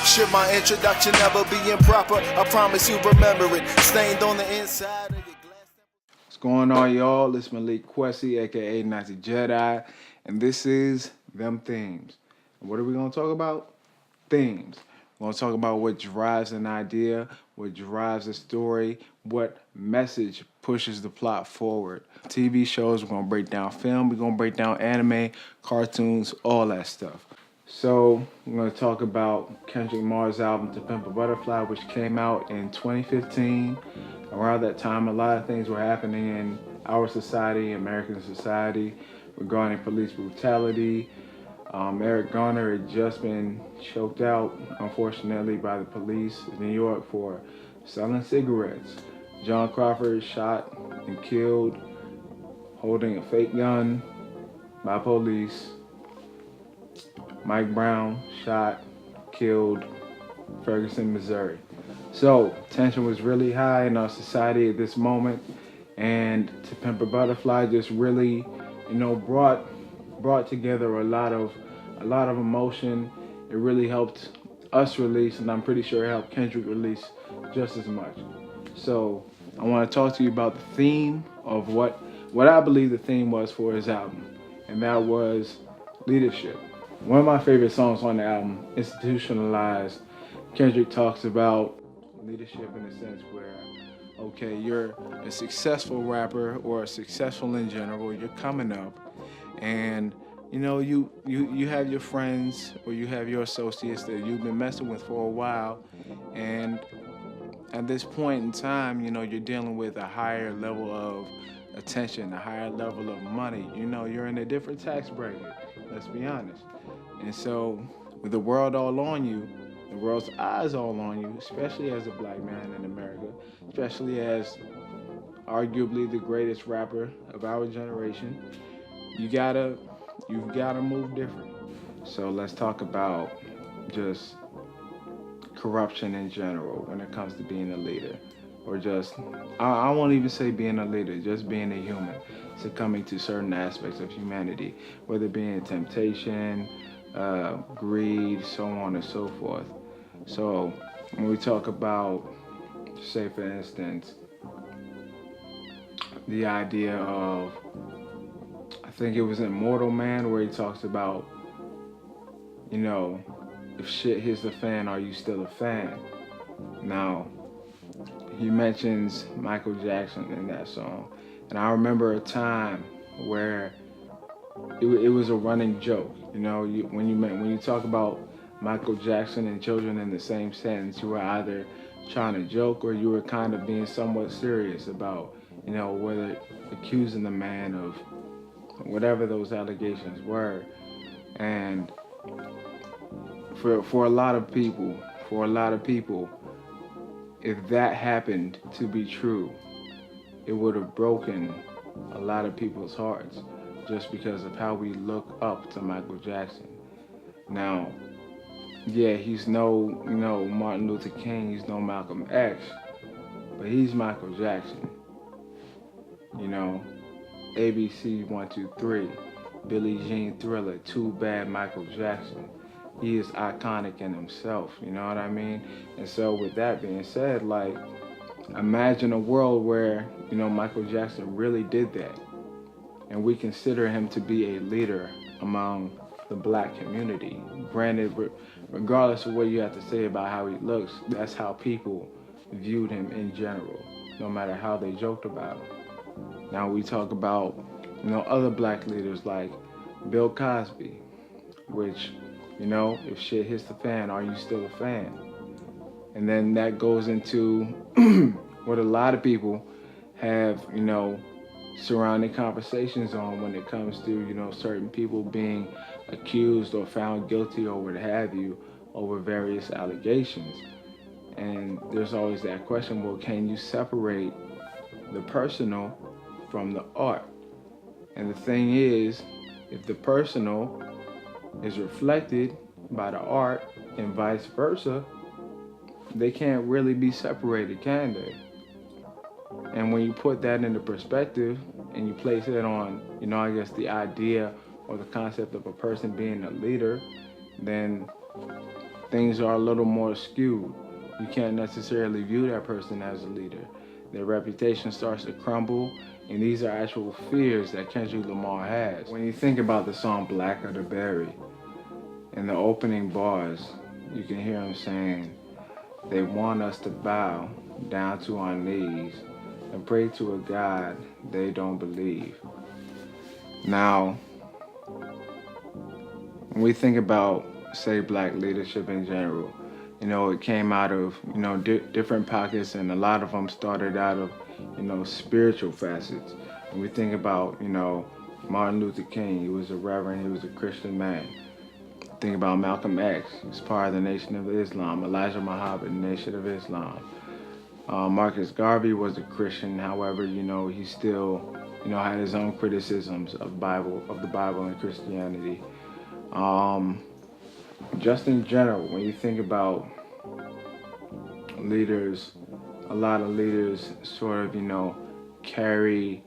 Should my introduction ever be improper, I promise you remember it. Stained on the inside of your glass. What's going on, y'all? It's Malik Kwesi, aka Nazi Jedi, and this is Them Themes. And what are we going to talk about? Themes. We're going to talk about what drives an idea, what drives a story, what message pushes the plot forward. TV shows, we're going to break down film, we're going to break down anime, cartoons, all that stuff. So, we're going to talk about Kendrick Lamar's album, To Pimp A Butterfly, which came out in 2015. Around that time, a lot of things were happening in our society, American society, regarding police brutality. Eric Garner had just been choked out, unfortunately, by the police in New York for selling cigarettes. John Crawford shot and killed holding a fake gun by police. Mike Brown shot, killed, Ferguson, Missouri. So tension was really high in our society at this moment, and To Pimp a Butterfly just really, brought together a lot of emotion. It really helped us release, and I'm pretty sure it helped Kendrick release just as much. So I want to talk to you about the theme of what I believe the theme was for his album, and that was leadership. One of my favorite songs on the album, Institutionalized, Kendrick talks about leadership in a sense where, okay, you're a successful rapper or successful in general, you're coming up, and you have your friends or you have your associates that you've been messing with for a while, and at this point in time, you're dealing with a higher level of attention, a higher level of money. You're in a different tax bracket, let's be honest. And so, with the world all on you, the world's eyes all on you, especially as a black man in America, especially as arguably the greatest rapper of our generation, you've gotta move different. So let's talk about just corruption in general when it comes to being a leader. Or just, I won't even say being a leader, just being a human, succumbing to certain aspects of humanity, whether it being temptation, greed, so on and so forth. So when we talk about, say for instance, the idea of, I think it was in Mortal Man where he talks about, if shit hits the fan, are you still a fan? Now, he mentions Michael Jackson in that song. And I remember a time where it was a running joke. When you talk about Michael Jackson and children in the same sentence, you were either trying to joke or you were kind of being somewhat serious about, whether accusing the man of whatever those allegations were. And for a lot of people, if that happened to be true, it would have broken a lot of people's hearts just because of how we look up to Michael Jackson. Now, yeah, he's no, Martin Luther King, he's no Malcolm X, but he's Michael Jackson. ABC 1, 2, 3, Billie Jean Thriller, Too Bad Michael Jackson. He is iconic in himself, you know what I mean? And so with that being said, imagine a world where, Michael Jackson really did that. And we consider him to be a leader among the black community. Granted, regardless of what you have to say about how he looks, that's how people viewed him in general, no matter how they joked about him. Now we talk about, other black leaders like Bill Cosby, which, if shit hits the fan, are you still a fan? And then that goes into what a lot of people have, surrounding conversations on when it comes to, certain people being accused or found guilty or what have you over various allegations. And there's always that question, well, can you separate the personal from the art? And the thing is, if the personal is reflected by the art and vice versa, they can't really be separated, can they? And when you put that into perspective and you place it on, I guess the idea or the concept of a person being a leader, then things are a little more skewed. You can't necessarily view that person as a leader. Their reputation starts to crumble, and these are actual fears that Kendrick Lamar has. When you think about the song Black of the Berry, in the opening bars, you can hear him saying, they want us to bow down to our knees and pray to a God they don't believe. Now, when we think about, say, black leadership in general, it came out of, different pockets, and a lot of them started out of, spiritual facets. When we think about, Martin Luther King, he was a reverend, he was a Christian man. Think about Malcolm X, he was part of the Nation of Islam. Elijah Muhammad, Nation of Islam. Marcus Garvey was a Christian, however, he still, had his own criticisms of the Bible and Christianity. Just in general, when you think about leaders, a lot of leaders sort of, carry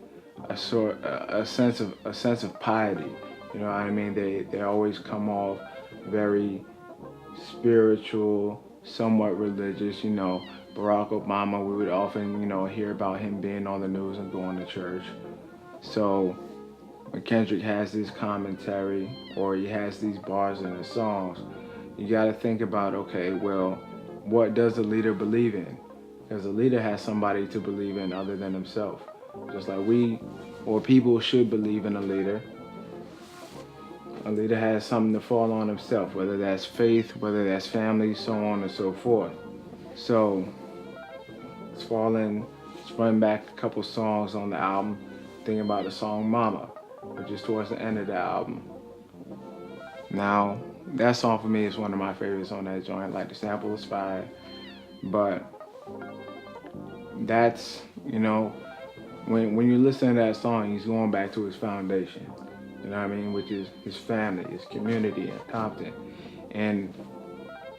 a sense of piety. You know what I mean? They always come off very spiritual, somewhat religious. Barack Obama, we would often, hear about him being on the news and going to church. So when Kendrick has this commentary or he has these bars in his songs, you got to think about, okay, well, what does the leader believe in? Because the leader has somebody to believe in other than himself. Just like we or people should believe in a leader. A leader has something to fall on himself, whether that's faith, whether that's family, so on and so forth. So let's run back a couple songs on the album. Thinking about the song Mama, which is towards the end of the album. Now, that song for me is one of my favorites on that joint. Like, the sample is fire, but that's, when you listen to that song, he's going back to his foundation, which is his family, his community in Compton, and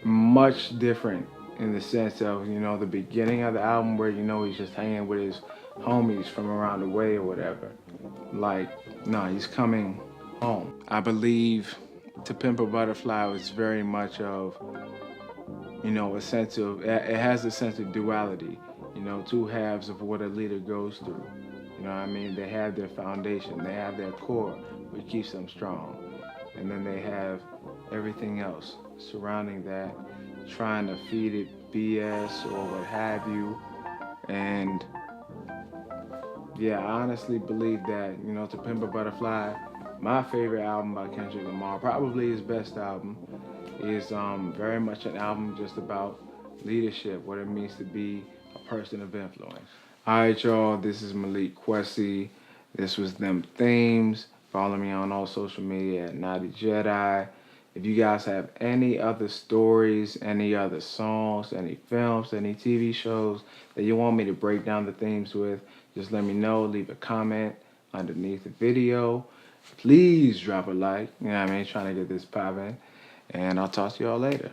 much different in the sense of, the beginning of the album where, he's just hanging with his homies from around the way or whatever. Like, no, he's coming home. I believe To Pimp A Butterfly was very much of, a sense of, it has a sense of duality, two halves of what a leader goes through. They have their foundation, they have their core, which keeps them strong. And then they have everything else surrounding that, trying to feed it BS or what have you. And yeah, I honestly believe that, To Pimp A Butterfly, my favorite album by Kendrick Lamar, probably his best album, is very much an album just about leadership, what it means to be a person of influence. All right, y'all, this is Malik Kwesi. This was Them Themes. Follow me on all social media at Naughty Jedi. If you guys have any other stories, any other songs, any films, any TV shows that you want me to break down the themes with, just let me know. Leave a comment underneath the video. Please drop a like. Trying to get this popping. And I'll talk to y'all later.